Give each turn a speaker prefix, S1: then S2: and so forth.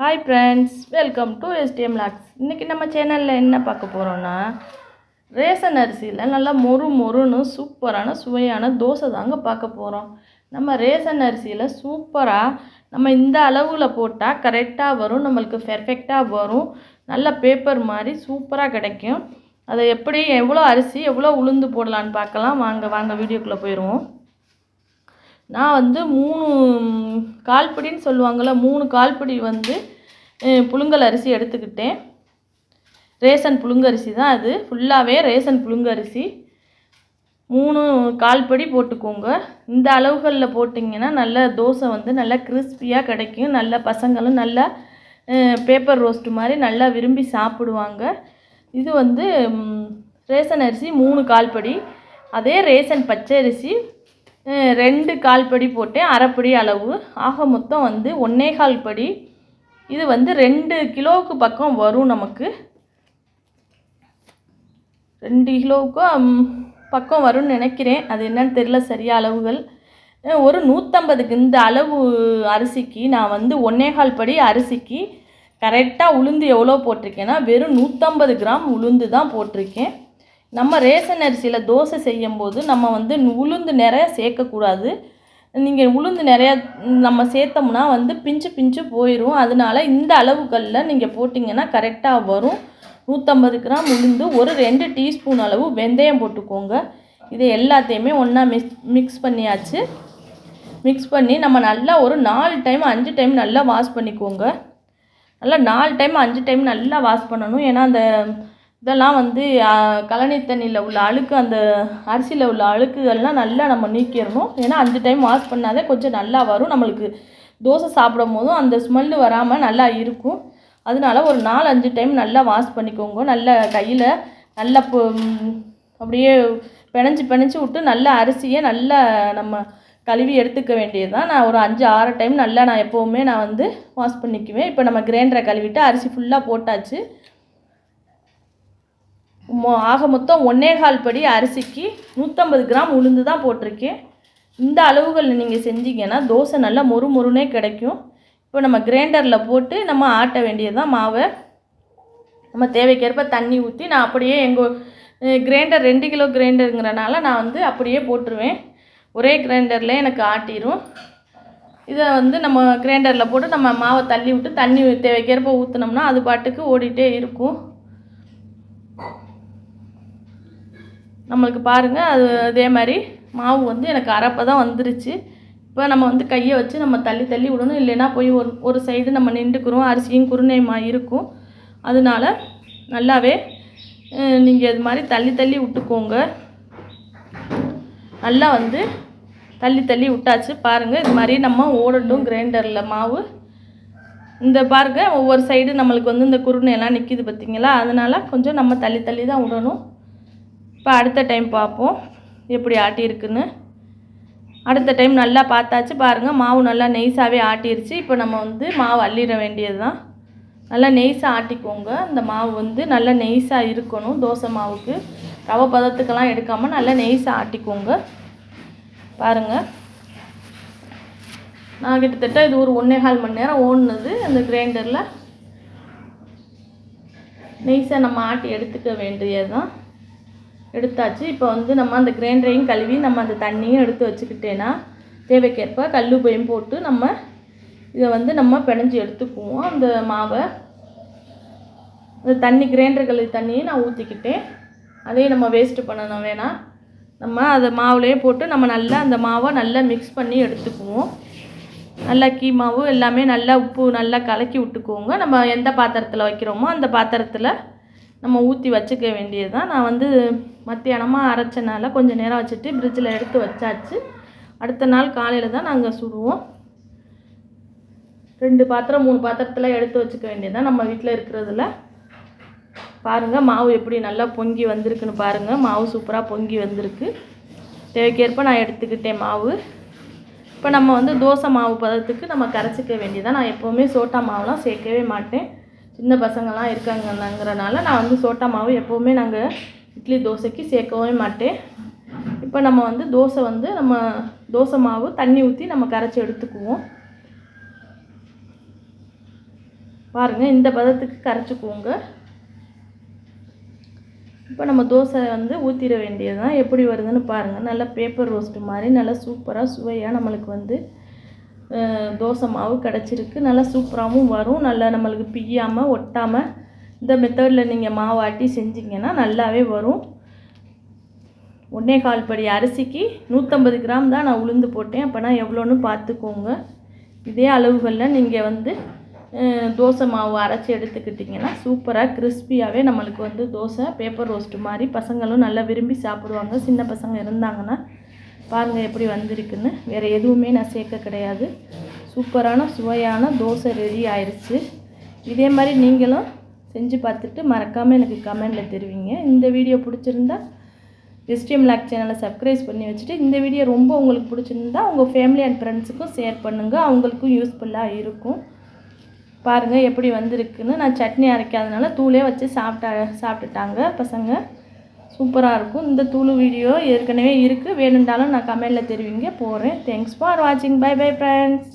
S1: Hi friends, welcome to STM lakhs. இன்றைக்கி நம்ம சேனலில் என்ன பார்க்க போகிறோன்னா, ரேஷன் அரிசியில் நல்லா மொறுன்னு சூப்பரான சுவையான தோசை தாங்க பார்க்க போகிறோம். நம்ம ரேஷன் அரிசியில் சூப்பராக நம்ம இந்த அளவில் போட்டால் கரெக்டாக வரும், நம்மளுக்கு பெர்ஃபெக்டாக வரும். நல்ல பேப்பர் மாதிரி சூப்பராக கிடைக்கும். அதை எப்படி எவ்வளோ அரிசி எவ்வளோ உளுந்து போடலான்னு பார்க்கலாம். வாங்க வீடியோக்குள்ளே போயிடுவோம். நான் வந்து 3 கால்படின்னு சொல்லுவாங்கள்ல, 3 கால்படி வந்து புழுங்கல் அரிசி எடுத்துக்கிட்டேன். ரேஷன் புழுங்கரிசி தான் அது, ஃபுல்லாகவே ரேஷன் புழுங்கரிசி. 3 கால்படி போட்டுக்கோங்க. இந்த அளவுகளில் போட்டிங்கன்னா நல்ல தோசை வந்து நல்லா கிறிஸ்பியாக கிடைக்கும். நல்ல பசங்களும் நல்லா பேப்பர் ரோஸ்ட்டு மாதிரி நல்லா விரும்பி சாப்பிடுவாங்க. இது வந்து ரேஷன் அரிசி 3 கால்படி. அதே ரேஷன் பச்சரிசி 2 கால்படி போட்டேன், அரைப்படி அளவு. ஆக மொத்தம் வந்து 1.25 படி. இது வந்து 2 கிலோவுக்கு பக்கம் வரும். நமக்கு 2 கிலோவுக்கு பக்கம் வரும்னு நினைக்கிறேன். அது என்னன்னு தெரியல சரியாக அளவுகள். ஒரு 150க்கு இந்த அளவு அரிசிக்கு நான் வந்து 1.25 படி அரிசிக்கு கரெக்டாக உளுந்து எவ்வளோ போட்டிருக்கேன்னா வெறும் 150 கிராம் உளுந்து தான் போட்டிருக்கேன். நம்ம ரேஷன் அரிசியில் தோசை செய்யும்போது நம்ம வந்து உளுந்து நிறையா சேர்க்கக்கூடாது. நீங்கள் உளுந்து நிறையா நம்ம சேர்த்தோம்னா வந்து பிஞ்சு போயிடும். அதனால் இந்த அளவுகளில் நீங்கள் போட்டிங்கன்னா கரெக்டாக வரும். 150 கிராம் உளுந்து, ஒரு 2 டீஸ்பூன் அளவு வெந்தயம் போட்டுக்கோங்க. இது எல்லாத்தையுமே ஒன்றா மிக்ஸ் பண்ணியாச்சு. மிக்ஸ் பண்ணி நம்ம நல்லா ஒரு 4 டைம் 5 டைம் நல்லா வாஷ் பண்ணிக்கோங்க. நல்லா 4 டைம் 5 டைம் நல்லா வாஷ் பண்ணணும். ஏன்னா அந்த இதெல்லாம் வந்து கழனி தண்ணியில் உள்ள அழுக்கு, அந்த அரிசியில் உள்ள அழுக்குகள்லாம் நல்லா நம்ம நீக்கிடணும். ஏன்னா 5 டைம் வாஷ் பண்ணாதே கொஞ்சம் நல்லா வரும். நம்மளுக்கு தோசை சாப்பிடும் போதும் அந்த ஸ்மெல்லு வராமல் நல்லா இருக்கும். அதனால ஒரு 4-5 டைம் நல்லா வாஷ் பண்ணிக்கோங்க. நல்ல கையில் நல்லா அப்படியே பிணைஞ்சி விட்டு நல்லா அரிசியை நல்லா நம்ம கழுவி எடுத்துக்க வேண்டியது தான். நான் ஒரு 5-6 டைம் நல்லா நான் எப்போவுமே நான் வந்து வாஷ் பண்ணிக்குவேன். இப்போ நம்ம கிரைண்டரை கழுவிட்டு அரிசி ஃபுல்லாக போட்டாச்சு. ஆக மொத்தம் 1.25 படி அரிசிக்கு 150 கிராம் உளுந்து தான் போட்டிருக்கேன். இந்த அளவுகளில் நீங்கள் செஞ்சீங்கன்னா தோசை நல்லா மொறுனே கிடைக்கும். இப்போ நம்ம கிரைண்டரில் போட்டு நம்ம ஆட்ட வேண்டியதுதான் மாவை. நம்ம தேவைக்கேற்ப தண்ணி ஊற்றி நான் அப்படியே எங்கள் கிரைண்டர் 2 கிலோ கிரைண்டருங்கிறனால நான் வந்து அப்படியே போட்டுருவேன். ஒரே கிரைண்டரில் எனக்கு ஆட்டிடும். இதை வந்து நம்ம கிரைண்டரில் போட்டு நம்ம மாவை தள்ளி விட்டு தண்ணி தேவைக்கேற்ப ஊற்றினோம்னா அது பாட்டுக்கு ஓடிட்டே இருக்கும். நம்மளுக்கு பாருங்கள், அது அதே மாதிரி மாவு வந்து எனக்கு அரைப்பை தான் வந்துருச்சு. இப்போ நம்ம வந்து கையை வச்சு நம்ம தள்ளி விடணும். இல்லைன்னா போய் ஒரு சைடு நம்ம நின்றுக்குறோம், அரிசியும் குருணையுமாக இருக்கும். அதனால நல்லாவே நீங்கள் இது மாதிரி தள்ளி விட்டுக்கோங்க. நல்லா வந்து தள்ளி விட்டாச்சு. பாருங்கள், இது மாதிரி நம்ம ஓடட்டும் கிரைண்டரில் மாவு. இந்த பாருங்கள், ஒவ்வொரு சைடு நம்மளுக்கு வந்து இந்த குருணையெல்லாம் நிற்கிது பார்த்திங்களா. அதனால் கொஞ்சம் நம்ம தள்ளி தான் விடணும். இப்போ அடுத்த டைம் பார்ப்போம் எப்படி ஆட்டியிருக்குன்னு. அடுத்த டைம் நல்லா பார்த்தாச்சு. பாருங்கள், மாவு நல்லா நெய்ஸாகவே ஆட்டிருச்சு. இப்போ நம்ம வந்து மாவு அள்ளிட வேண்டியது தான். நல்லா நெய்ஸாக ஆட்டிக்கோங்க. இந்த மாவு வந்து நல்லா நெய்ஸாக இருக்கணும். தோசை மாவுக்கு ரவை பதத்துக்கெல்லாம் எடுக்காமல் நல்லா நெய்ஸாக ஆட்டிக்கோங்க. பாருங்கள், நான் கிட்டத்தட்ட இது ஒரு 1.25 மணி நேரம் ஓடுனது. அந்த கிரைண்டரில் நெய்ஸாக நம்ம ஆட்டி எடுத்துக்க வேண்டியது தான். எடுத்தாச்சு. இப்போ வந்து நம்ம அந்த கிரைண்டரையும் கழுவி நம்ம அந்த தண்ணியும் எடுத்து வச்சுக்கிட்டேன்னா தேவைக்கேற்ப கல்லுப்பையும் போட்டு நம்ம இதை வந்து நம்ம பிணைஞ்சி எடுத்துக்குவோம். அந்த மாவை அந்த தண்ணி கிரைண்டர் கழுவி தண்ணியை நான் ஊற்றிக்கிட்டேன். அதையும் நம்ம வேஸ்ட்டு பண்ணணும் வேணாம். நம்ம அதை மாவுலேயே போட்டு நம்ம நல்லா அந்த மாவை நல்லா மிக்ஸ் பண்ணி எடுத்துக்குவோம். நல்லா மாவு எல்லாமே நல்லா உப்பு நல்லா கலக்கி விட்டுக்குவோங்க. நம்ம எந்த பாத்திரத்தில் வைக்கிறோமோ அந்த பாத்திரத்தில் நம்ம ஊற்றி வச்சுக்க வேண்டியது தான். நான் வந்து மத்தியானமாக அரைச்சனால கொஞ்சம் நேரம் வச்சுட்டு ஃப்ரிட்ஜில் எடுத்து வச்சாச்சு. அடுத்த நாள் காலையில் தான் நாங்கள் சுடுவோம். 2 பாத்திரம் 3 பாத்திரத்தில் எடுத்து வச்சுக்க வேண்டியது தான் நம்ம வீட்டில் இருக்கிறதுல. பாருங்கள், மாவு எப்படி நல்லா பொங்கி வந்திருக்குன்னு பாருங்கள். மாவு சூப்பராக பொங்கி வந்திருக்கு. தேவைக்கேற்ப நான் எடுத்துக்கிட்டேன் மாவு. இப்போ நம்ம வந்து தோசை மாவு பதத்துக்கு நம்ம கரைச்சிக்க வேண்டியதான். நான் எப்போவுமே சோட்டா மாவுலாம் சேர்க்கவே மாட்டேன். சின்ன பசங்கள்லாம் இருக்காங்கங்கிறனால நான் வந்து சோட்டா மாவு எப்போவுமே நாங்கள் இட்லி தோசைக்கு சேர்க்கவே மாட்டேன். இப்போ நம்ம வந்து நம்ம தோசை மாவு தண்ணி ஊற்றி நம்ம கரைச்சி எடுத்துக்குவோம். பாருங்கள், இந்த பதத்துக்கு கரைச்சிக்கோங்க. இப்போ நம்ம தோசை வந்து ஊற்றிட வேண்டியது தான். எப்படி வருதுன்னு பாருங்கள். நல்லா பேப்பர் ரோஸ்ட்டு மாதிரி நல்லா சூப்பராக சுவையாக நம்மளுக்கு வந்து தோசை மாவு கிடச்சிருக்கு. நல்லா சூப்பராகவும் வரும். நல்லா நம்மளுக்கு பிய்யாமல் ஒட்டாமல் இந்த மெத்தடில் நீங்கள் மாவு ஆட்டி செஞ்சிங்கன்னா நல்லாவே வரும். 1/4 படி அரிசிக்கு 150 கிராம் தான் நான் உளுந்து போட்டேன். அப்போனா எவ்வளோன்னு பார்த்துக்கோங்க. இதே அளவுகளில் நீங்கள் வந்து தோசை மாவு அரைச்சி எடுத்துக்கிட்டிங்கன்னா சூப்பராக கிறிஸ்பியாகவே நம்மளுக்கு வந்து தோசை பேப்பர் ரோஸ்ட்டு மாதிரி பசங்களும் நல்லா விரும்பி சாப்பிடுவாங்க. சின்ன பசங்க இருந்தாங்கன்னா பாருங்கள் எப்படி வந்திருக்குன்னு. வேறு எதுவுமே நான் சேர்க்க கிடையாது. சூப்பரான சுவையான தோசை ரெடி ஆயிடுச்சு. இதே மாதிரி நீங்களும் செஞ்சு பார்த்துட்டு மறக்காமல் எனக்கு கமெண்டில் தெரிவிங்க. இந்த வீடியோ பிடிச்சிருந்தா STM Vlog சேனலை சப்ஸ்கிரைப் பண்ணி வச்சுட்டு, இந்த வீடியோ ரொம்ப உங்களுக்கு பிடிச்சிருந்தா உங்கள் ஃபேமிலி அண்ட் ஃப்ரெண்ட்ஸுக்கும் ஷேர் பண்ணுங்கள். அவங்களுக்கும் யூஸ்ஃபுல்லாக இருக்கும். பாருங்கள் எப்படி வந்திருக்குன்னு. நான் சட்னி அரைக்காதனால தூளே வச்சு சாப்பிட்டுட்டாங்க பசங்க. சூப்பராக இருக்கும். இந்த தூள் வீடியோ ஏற்கனவே இருக்குது. வேணுண்டாலும் நான் கமெண்டில் தெரிவிங்க போகிறேன். தேங்க்ஸ் ஃபார் வாட்சிங். Bye bye friends.